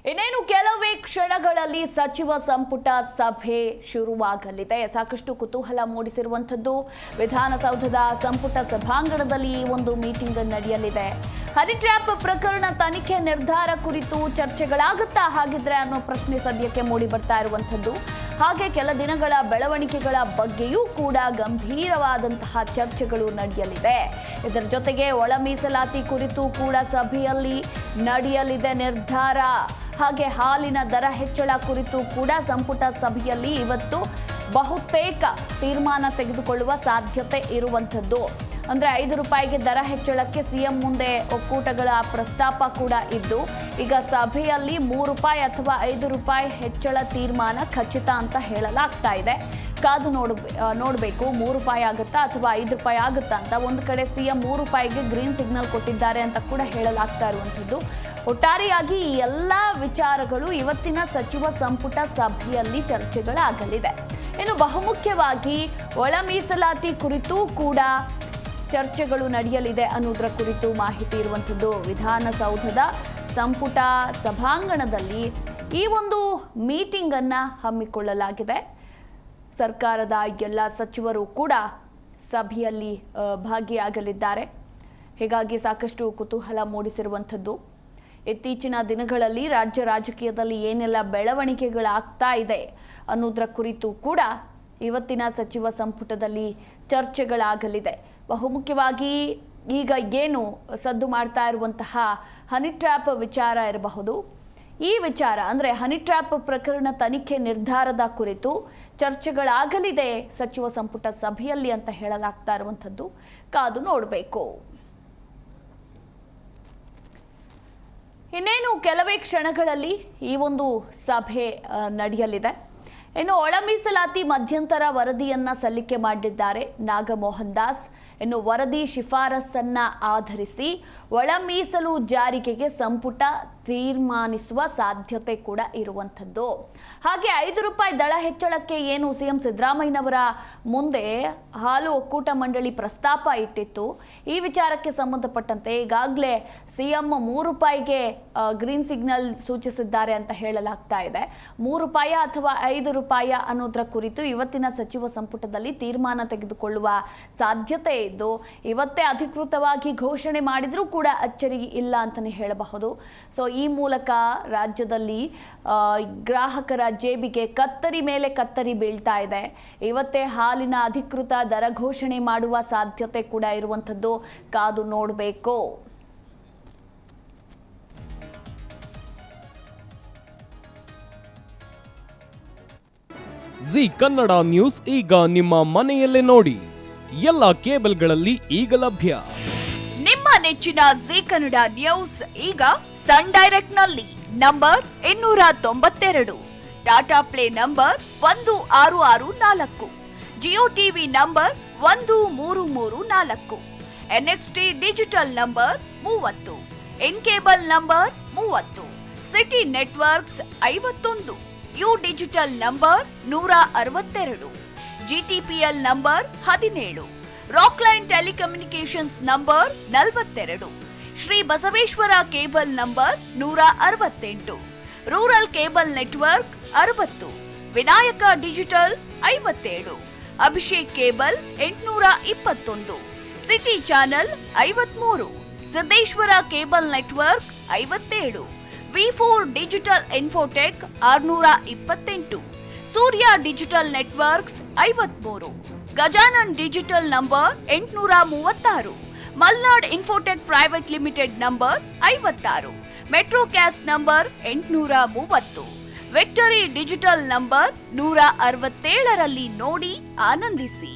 ಇನ್ನೇನು ಕೆಲವೇ ಕ್ಷಣಗಳಲ್ಲಿ ಸಚಿವ ಸಂಪುಟ ಸಭೆ ಶುರುವಾಗಲಿದೆ. ಸಾಕಷ್ಟು ಕುತೂಹಲ ಮೂಡಿಸಿರುವಂತದ್ದು ವಿಧಾನಸೌಧದ ಸಂಪುಟ ಸಭಾಂಗಣದಲ್ಲಿ ಈ ಒಂದು ಮೀಟಿಂಗ್ ನಡೆಯಲಿದೆ. ಹನಿ ಟ್ರ್ಯಾಪ್ ಪ್ರಕರಣ ತನಿಖೆ ನಿರ್ಧಾರ ಕುರಿತು ಚರ್ಚೆಗಳಾಗುತ್ತಾ ಹಾಗಿದ್ರೆ ಅನ್ನೋ ಪ್ರಶ್ನೆ ಸದ್ಯಕ್ಕೆ ಮೂಡಿ ಬರ್ತಾ ಇರುವಂತದ್ದು. ಹಾಗೆ ಕೆಲ ದಿನಗಳ ಬೆಳವಣಿಗೆಗಳ ಬಗ್ಗೆಯೂ ಕೂಡ ಗಂಭೀರವಾದಂತಹ ಚರ್ಚೆಗಳು ನಡೆಯಲಿದೆ. ಇದರ ಜೊತೆಗೆ ಒಳ ಮೀಸಲಾತಿ ಕುರಿತು ಕೂಡ ಸಭೆಯಲ್ಲಿ ನಡೆಯಲಿದೆ ನಿರ್ಧಾರ. ಹಾಗೆ ಹಾಲಿನ ದರ ಹೆಚ್ಚಳ ಕುರಿತು ಕೂಡ ಸಂಪುಟ ಸಭೆಯಲ್ಲಿ ಇವತ್ತು ಬಹುತೇಕ ತೀರ್ಮಾನ ತೆಗೆದುಕೊಳ್ಳುವ ಸಾಧ್ಯತೆ ಇರುವಂಥದ್ದು. ಅಂದರೆ 5 ರೂಪಾಯಿಗೆ ದರ ಹೆಚ್ಚಳಕ್ಕೆ ಸಿಎಂ ಮುಂದೆ ಒಕ್ಕೂಟಗಳ ಪ್ರಸ್ತಾಪ ಕೂಡ ಇದ್ದು, ಈಗ ಸಭೆಯಲ್ಲಿ 3 ರೂಪಾಯಿ ಅಥವಾ 5 ರೂಪಾಯಿ ಹೆಚ್ಚಳ ತೀರ್ಮಾನ ಖಚಿತ ಅಂತ ಹೇಳಲಾಗ್ತಾ ಇದೆ. ಕಾದು ನೋಡಬೇಕು 3 ರೂಪಾಯಿ ಆಗುತ್ತಾ ಅಥವಾ 5 ರೂಪಾಯಿ ಆಗುತ್ತಾ ಅಂತ. ಒಂದು ಕಡೆ ಸಿಎಂ 3 ರೂಪಾಯಿಗೆ ಗ್ರೀನ್ ಸಿಗ್ನಲ್ ಕೊಟ್ಟಿದ್ದಾರೆ ಅಂತ ಕೂಡ ಹೇಳಲಾಗ್ತಾ ಇರುವಂಥದ್ದು. ಒಟ್ಟಾರೆಯಾಗಿ ಈ ಎಲ್ಲ ವಿಚಾರಗಳು ಇವತ್ತಿನ ಸಚಿವ ಸಂಪುಟ ಸಭೆಯಲ್ಲಿ ಚರ್ಚೆಗಳಾಗಲಿದೆ. ಇನ್ನು ಬಹುಮುಖ್ಯವಾಗಿ ಒಳ ಮೀಸಲಾತಿ ಕುರಿತು ಕೂಡ ಚರ್ಚೆಗಳು ನಡೆಯಲಿದೆ ಅನ್ನೋದರ ಕುರಿತು ಮಾಹಿತಿ ಇರುವಂಥದ್ದು. ವಿಧಾನಸೌಧದ ಸಂಪುಟ ಸಭಾಂಗಣದಲ್ಲಿ ಈ ಒಂದು ಮೀಟಿಂಗ್ ಅನ್ನ ಹಮ್ಮಿಕೊಳ್ಳಲಾಗಿದೆ. ಸರ್ಕಾರದ ಎಲ್ಲ ಸಚಿವರು ಕೂಡ ಸಭೆಯಲ್ಲಿ ಭಾಗಿಯಾಗಲಿದ್ದಾರೆ. ಹೀಗಾಗಿ ಸಾಕಷ್ಟು ಕುತೂಹಲ ಮೂಡಿಸಿರುವಂಥದ್ದು. ಇತ್ತೀಚಿನ ದಿನಗಳಲ್ಲಿ ರಾಜ್ಯ ರಾಜಕೀಯದಲ್ಲಿ ಏನೆಲ್ಲ ಬೆಳವಣಿಗೆಗಳಾಗ್ತಾ ಇದೆ ಅನ್ನೋದರ ಕುರಿತು ಕೂಡ ಇವತ್ತಿನ ಸಚಿವ ಸಂಪುಟದಲ್ಲಿ ಚರ್ಚೆಗಳಾಗಲಿದೆ. ಬಹುಮುಖ್ಯವಾಗಿ ಈಗ ಏನು ಸದ್ದು ಮಾಡ್ತಾ ಇರುವಂತಹ ಹನಿ ಟ್ರ್ಯಾಪ್ ವಿಚಾರ ಇರಬಹುದು. ಈ ವಿಚಾರ ಅಂದರೆ ಹನಿ ಟ್ರ್ಯಾಪ್ ಪ್ರಕರಣ ತನಿಖೆ ನಿರ್ಧಾರದ ಕುರಿತು ಚರ್ಚೆಗಳಾಗಲಿದೆ ಸಚಿವ ಸಂಪುಟ ಸಭೆಯಲ್ಲಿ ಅಂತ ಹೇಳಲಾಗ್ತಾ ಇರುವಂಥದ್ದು. ಕಾದು ನೋಡಬೇಕು. ಇನ್ನೇನು ಕೆಲವೇ ಕ್ಷಣಗಳಲ್ಲಿ ಈ ಒಂದು ಸಭೆ ನಡೆಯಲಿದೆ. ಇನ್ನು ಒಳ ಮೀಸಲಾತಿ ಮಧ್ಯಂತರ ವರದಿಯನ್ನ ಸಲ್ಲಿಕೆ ಮಾಡಿದ್ದಾರೆ ನಾಗಮೋಹನ್ ದಾಸ್. ಇನ್ನು ವರದಿ ಶಿಫಾರಸನ್ನ ಆಧರಿಸಿ ಒಳ ಮೀಸಲು ಜಾರಿಕೆಗೆ ಸಂಪುಟ ತೀರ್ಮಾನಿಸುವ ಸಾಧ್ಯತೆ ಕೂಡ ಇರುವಂಥದ್ದು. ಹಾಗೆ 5 ರೂಪಾಯಿ ದಳ ಹೆಚ್ಚಳಕ್ಕೆ ಏನು ಸಿಎಂ ಸಿದ್ದರಾಮಯ್ಯನವರ ಮುಂದೆ ಹಾಲು ಒಕ್ಕೂಟ ಮಂಡಳಿ ಪ್ರಸ್ತಾಪ ಇಟ್ಟಿತ್ತು. ಈ ವಿಚಾರಕ್ಕೆ ಸಂಬಂಧಪಟ್ಟಂತೆ ಈಗಾಗಲೇ ಸಿಎಂ 3 ರೂಪಾಯಿಗೆ ಗ್ರೀನ್ ಸಿಗ್ನಲ್ ಸೂಚಿಸಿದ್ದಾರೆ ಅಂತ ಹೇಳಲಾಗ್ತಾ ಇದೆ. 3 ರೂಪಾಯಿ ಅಥವಾ 5 ರೂಪಾಯಿ ಅನ್ನೋದರ ಕುರಿತು ಇವತ್ತಿನ ಸಚಿವ ಸಂಪುಟದಲ್ಲಿ ತೀರ್ಮಾನ ತೆಗೆದುಕೊಳ್ಳುವ ಸಾಧ್ಯತೆ ಇದ್ದು, ಇವತ್ತೇ ಅಧಿಕೃತವಾಗಿ ಘೋಷಣೆ ಮಾಡಿದ್ರೂ ಕೂಡ ಅಚ್ಚರಿ ಇಲ್ಲ ಅಂತಾನೆ ಹೇಳಬಹುದು. ಸೊ ಈ ಮೂಲಕ ರಾಜ್ಯದಲ್ಲಿ ಗ್ರಾಹಕರ ಜೇಬಿಗೆ ಕತ್ತರಿ ಮೇಲೆ ಕತ್ತರಿ ಬೀಳ್ತಾ ಇದೆ. ಇವತ್ತೇ ಹಾಲಿನ ಅಧಿಕೃತ ದರ ಘೋಷಣೆ ಮಾಡುವ ಸಾಧ್ಯತೆ ಕೂಡ ಇರುವಂಥದ್ದು. ಕಾದು ನೋಡಬೇಕು. ಜಿ ಕನ್ನಡ ನ್ಯೂಸ್ ಈಗ ನಿಮ್ಮ ಮನೆಯಲ್ಲೇ ನೋಡಿ. ಎಲ್ಲ ಕೇಬಲ್ಗಳಲ್ಲಿ ಈಗ ಲಭ್ಯ. ನಿಮ್ಮ ನೆಚ್ಚಿನ ಜಿ ಕನ್ನಡ ನ್ಯೂಸ್ ಈಗ ಸನ್ ಡೈರೆಕ್ಟ್ ನಲ್ಲಿ number 292, Tata play number 1664, Jio TV number 1334, NXT digital number 30, in cable number 30, city networks 51, U digital number 162, GTPL number 17, Rockline telecommunications number 42, Shri Basaveshwara cable number 168, rural cable network 60, Vinayaka digital 57, Abhishek cable 821, city channel 53, Siddeshwara cable network 57, ವಿ4 digital infotech 628, Surya digital networks 53, Gajanan digital number 836, Malnad infotech private limited number 56, metrocast number 830, victory digital number 167ರಲ್ಲಿ ನೋಡಿ ಆನಂದಿಸಿ.